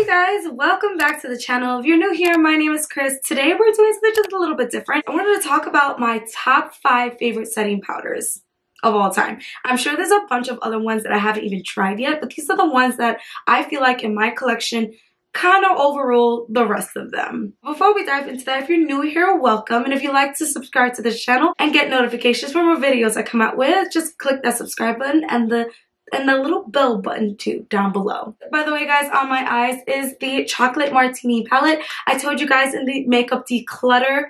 Guys, welcome back to the channel. If you're new here, my name is Chris. Today we're doing something just a little bit different. I wanted to talk about my top 5 favorite setting powders of all time. I'm sure there's a bunch of other ones that I haven't even tried yet, but these are the ones that I feel like in my collection kind of overrule the rest of them. Before we dive into that, if you're new here, welcome. And if you'd like to subscribe to this channel and get notifications for more videos I come out with, just click that subscribe button and the little bell button too down below. By the way, guys, on my eyes is the Chocolate Martini palette. I told you guys in the makeup declutter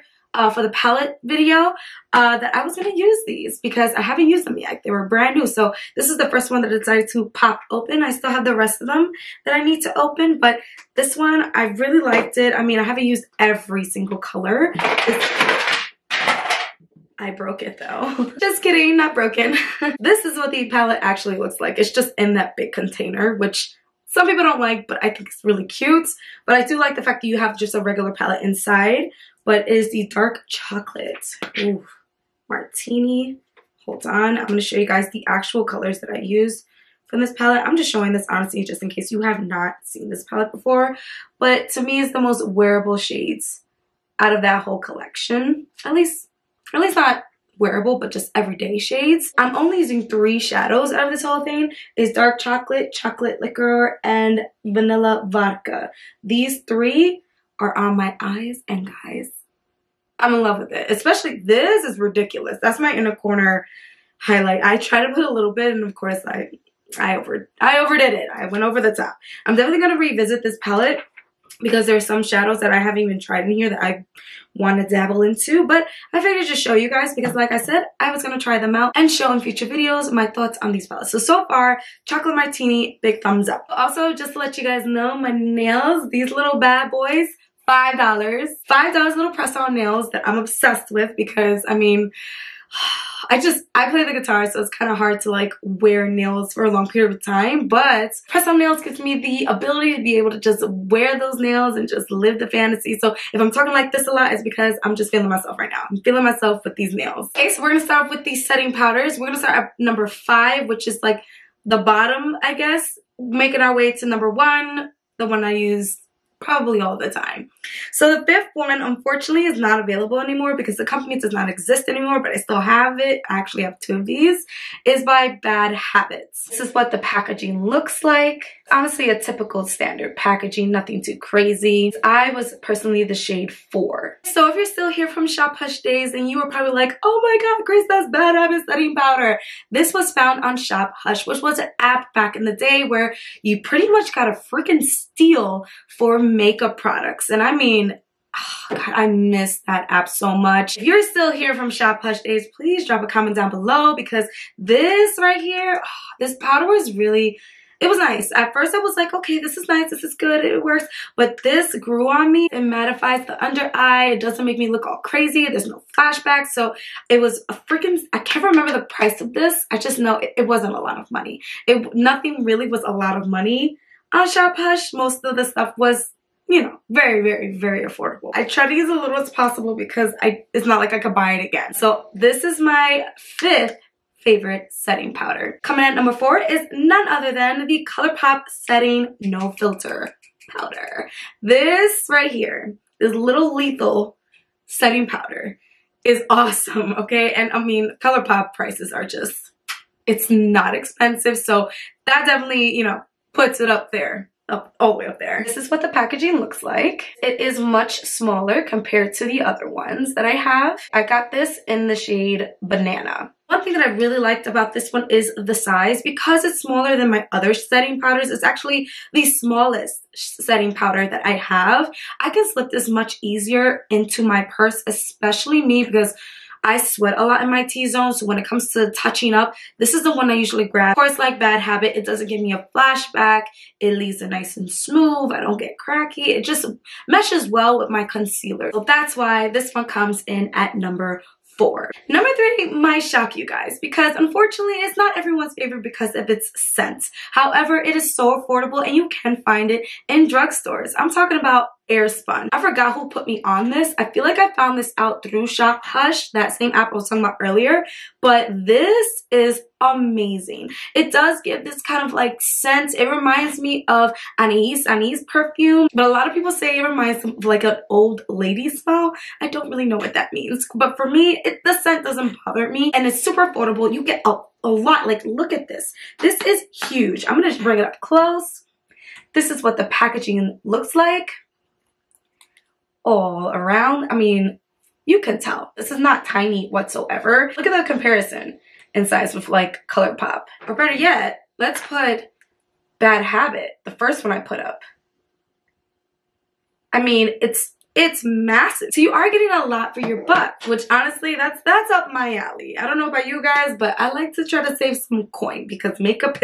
for the palette video that I was going to use these because I haven't used them yet. They were brand new, so this is the first one that I decided to pop open. I still have the rest of them that I need to open, but this one, I really liked it. I mean, I haven't used every single color. I broke it though. Just kidding, not broken. This is what the palette actually looks like. It's just in that big container, which some people don't like, but I think it's really cute. But I do like the fact that you have just a regular palette inside, but it is the dark chocolate. Ooh, Martini. Hold on, I'm gonna show you guys the actual colors that I use from this palette. I'm just showing this honestly just in case you have not seen this palette before. But to me, it's the most wearable shades out of that whole collection. At least not wearable, but just everyday shades. I'm only using 3 shadows out of this whole thing. It's dark chocolate, chocolate liquor, and vanilla vodka. These 3 are on my eyes, and guys, I'm in love with it. Especially this is ridiculous. That's my inner corner highlight. I try to put a little bit, and of course I overdid it. I went over the top. I'm definitely gonna revisit this palette because there are some shadows that I haven't even tried in here that I want to dabble into, but I figured just show you guys because like I said, I was going to try them out and show in future videos my thoughts on these palettes. So far, Chocolate Martini, big thumbs up. Also, just to let you guys know, my nails, these little bad boys, $5. $5 little press-on nails that I'm obsessed with because, I mean, I play the guitar, so it's kind of hard to like wear nails for a long period of time, but press-on nails gives me the ability to be able to just wear those nails and just live the fantasy. So if I'm talking like this a lot, it's because I'm just feeling myself right now. I'm feeling myself with these nails. Okay, so we're gonna start with these setting powders. We're gonna start at number 5, which is like the bottom, I guess, making our way to number 1, the one I use probably all the time. So the 5th one, unfortunately, is not available anymore because the company does not exist anymore, but I still have it. I actually have 2 of these. Is by Bad Habits. This is what the packaging looks like. Honestly, a typical standard packaging, nothing too crazy. I was personally the shade 4. So if you're still here from Shop Hush days and you were probably like, oh my god, Grace, that's Bad Habits setting powder. This was found on Shop Hush, which was an app back in the day where you pretty much got a freaking steal for makeup products. And I mean, oh god, I miss that app so much. If you're still here from Shop Hush days, please drop a comment down below because this right here, this powder was really, it was nice. At first I was like, okay, this is nice, this is good, it works. But this grew on me. It mattifies the under eye. It doesn't make me look all crazy. There's no flashbacks. So it was a freaking, I can't remember the price of this. I just know it wasn't a lot of money. Nothing really was a lot of money on Shop Hush. Most of the stuff was, you know, very, very, very affordable. I try to use as little as possible because it's not like I could buy it again. So this is my 5th favorite setting powder. Coming at number 4 is none other than the Colourpop Setting No Filter powder. This right here, this little lethal setting powder is awesome, okay? And I mean, Colourpop prices are just, it's not expensive, so that definitely, you know, puts it up there. All the way up there. This is what the packaging looks like. It is much smaller compared to the other ones that I have. I got this in the shade Banana. One thing that I really liked about this one is the size. Because it's smaller than my other setting powders, it's actually the smallest setting powder that I have. I can slip this much easier into my purse, especially me because I sweat a lot in my T-zone, so when it comes to touching up, this is the one I usually grab. Of course, like Bad Habit, it doesn't give me a flashback. It leaves it nice and smooth. I don't get cracky. It just meshes well with my concealer. So that's why this one comes in at number 4. Number 3 might shock you guys because unfortunately it's not everyone's favorite because of its scent. However, it is so affordable and you can find it in drugstores. I'm talking about Airspun. I forgot who put me on this. I feel like I found this out through Shop Hush, that same app I was talking about earlier, but this is amazing. It does give this kind of like scent. It reminds me of anise perfume, but a lot of people say it reminds them of like an old lady smell. I don't really know what that means, but for me, the scent doesn't bother me, and it's super affordable. You get a lot. Like, look at this. This is huge. I'm gonna bring it up close. This is what the packaging looks like all around. I mean, you can tell this is not tiny whatsoever. Look at the comparison in size with like Colourpop. Or better yet, let's put Bad Habit, the first one I put up. I mean, it's massive. So you are getting a lot for your buck, which honestly, that's up my alley. I don't know about you guys, but I like to try to save some coin because makeup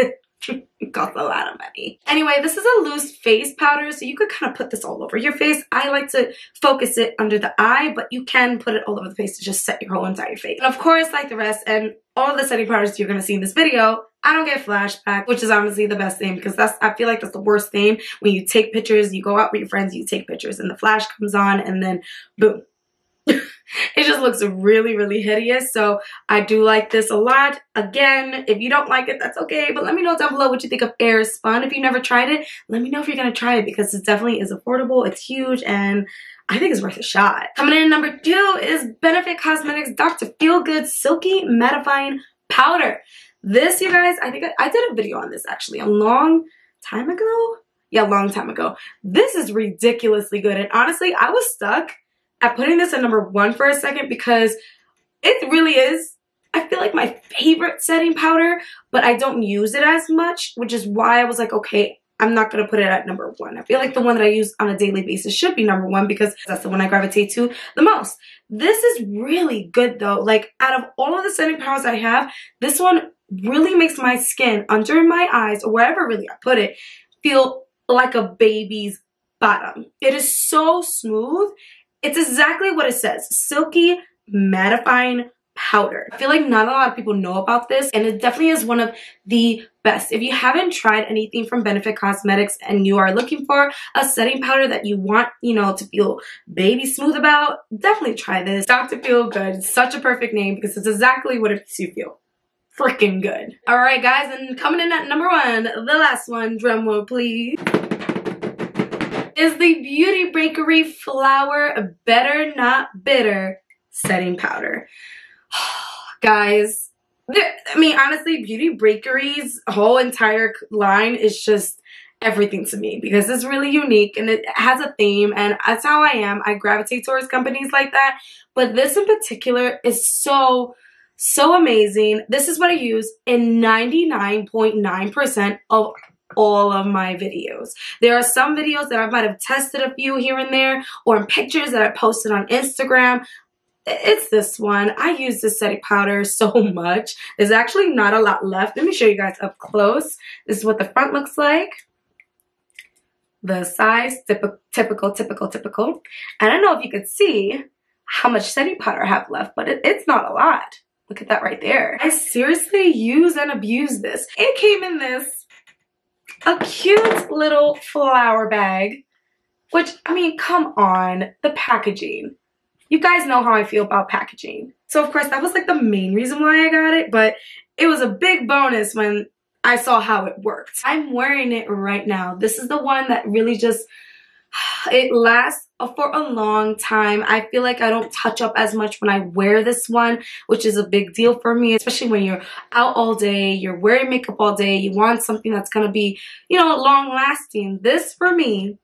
costs a lot of money. Anyway, this is a loose face powder, so you could kind of put this all over your face. I like to focus it under the eye, but you can put it all over the face to just set your whole entire face. And of course, like the rest and all of the setting powders you're going to see in this video, I don't get flashback, which is honestly the best thing, because I feel like that's the worst thing. When you take pictures, you go out with your friends, you take pictures, and the flash comes on, and then boom. It just looks really, really hideous. So I do like this a lot. Again, if you don't like it, that's okay. But let me know down below what you think of Airspun. If you've never tried it, let me know if you're going to try it, because it definitely is affordable. It's huge, and I think it's worth a shot. Coming in at number 2 is Benefit Cosmetics Dr. Feel Good Silky Mattifying Powder. This, you guys, I think I did a video on this actually a long time ago. Yeah, a long time ago. This is ridiculously good. And honestly, I was stuck at putting this at number 1 for a second, because it really is, I feel like, my favorite setting powder, but I don't use it as much, which is why I was like, okay, I'm not going to put it at number 1. I feel like the one that I use on a daily basis should be number 1, because that's the one I gravitate to the most. This is really good though. Like, out of all of the setting powders I have, this one really makes my skin under my eyes, or wherever really I put it, feel like a baby's bottom. It is so smooth. It's exactly what it says. Silky mattifying powder. I feel like not a lot of people know about this, and it definitely is one of the best. If you haven't tried anything from Benefit Cosmetics and you are looking for a setting powder that you want, you know, to feel baby smooth about, definitely try this. Dr. Feel Good. It's such a perfect name because it's exactly what it makes you feel. Freaking good. All right, guys, and coming in at number 1, the last one, drum roll please, is the Beauty Bakery Flower Better Not Bitter setting powder. Guys, I mean, honestly, Beauty Bakery's whole entire line is just everything to me, because it's really unique and it has a theme, and that's how I am. I gravitate towards companies like that, but this in particular is so amazing. This is what I use in 99.9% of all of my videos. There are some videos that I might have tested a few here and there, or in pictures that I posted on Instagram. It's this one. I use this setting powder so much. There's actually not a lot left. Let me show you guys up close. This is what the front looks like. The size, typical. I don't know if you could see how much setting powder I have left, but it's not a lot. Look at that right there. I seriously use and abuse this. It came in this a cute little flower bag, which, I mean, come on, the packaging. You guys know how I feel about packaging. So of course that was like the main reason why I got it, but it was a big bonus when I saw how it worked. I'm wearing it right now. This is the one that really just, it lasts for a long time. I feel like I don't touch up as much when I wear this one, which is a big deal for me, especially when you're out all day, you're wearing makeup all day, you want something that's gonna be, you know, long lasting. This, for me,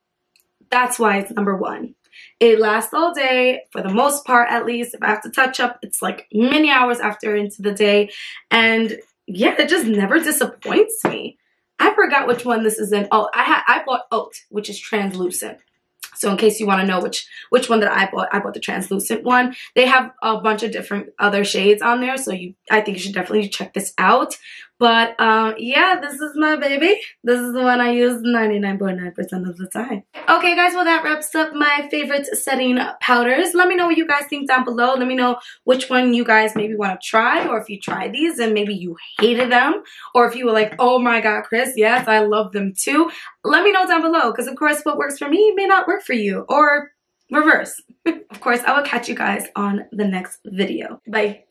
that's why it's number 1. It lasts all day, for the most part at least. If I have to touch up, it's like many hours after into the day. And yeah, it just never disappoints me. I forgot which one this is in. Oh, I bought Oat, which is translucent. So in case you want to know which one that I bought the translucent one. They have a bunch of different other shades on there, so I think you should definitely check this out. But yeah, this is my baby. This is the one I use 99.9% of the time. Okay guys, well that wraps up my favorite setting powders. Let me know what you guys think down below. Let me know which one you guys maybe want to try, or if you tried these and maybe you hated them, or if you were like, oh my god, Chris, yes, I love them too. Let me know down below, because of course what works for me may not work for you, or reverse. Of course, I will catch you guys on the next video. Bye.